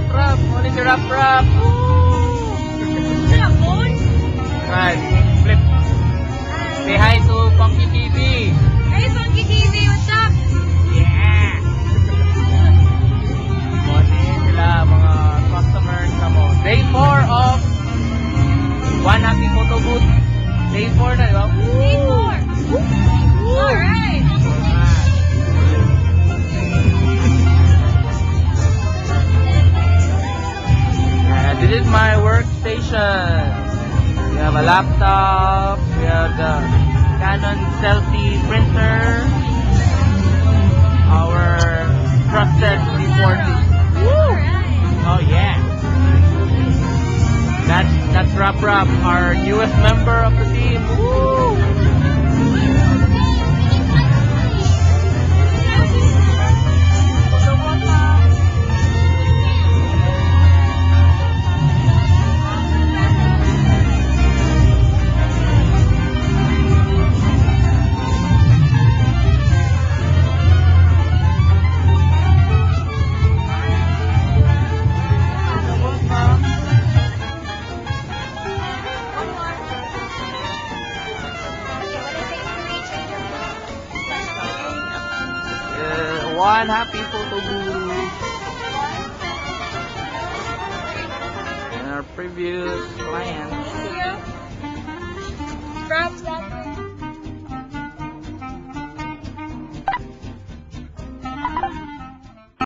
Rap. Only si Rap. Right. Flip. Say hi to Funky TV. Hey, Funky TV, what's up? Yeah. Morning sila mga customers na mo. Day 4 of One Happy Photo Booth. Day 4 na, di ba? Day 4. Alright. This is my workstation. We have a laptop. We have the Canon selfie printer. Our trusted C40. Oh yeah. That's Rap, our newest member of the team. Woo! One happy photo booth. And our previous client. From